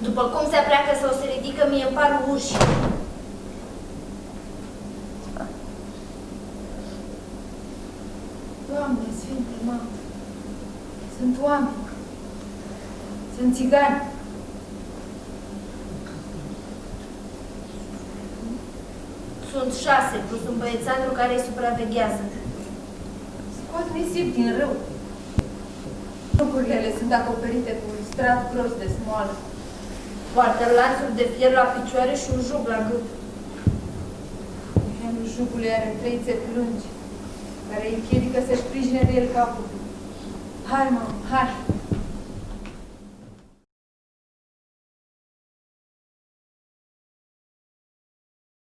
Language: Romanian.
După cum se apleacă sau se ridică, mie îmi par uși. Doamne, Sfinte Mamă, sunt oameni, sunt țigani. Sunt 6, plus un băiețandru care îi supraveghează. Scot nisip din râu. Lucrurile sunt acoperite cu un strat gros de smoală. Poartă lanțuri de fier la picioare și un jug la gât. Henul jugului are 3 țepi lungi, care îi împiedică să-și sprijine de el capul. Hai, mamă, hai!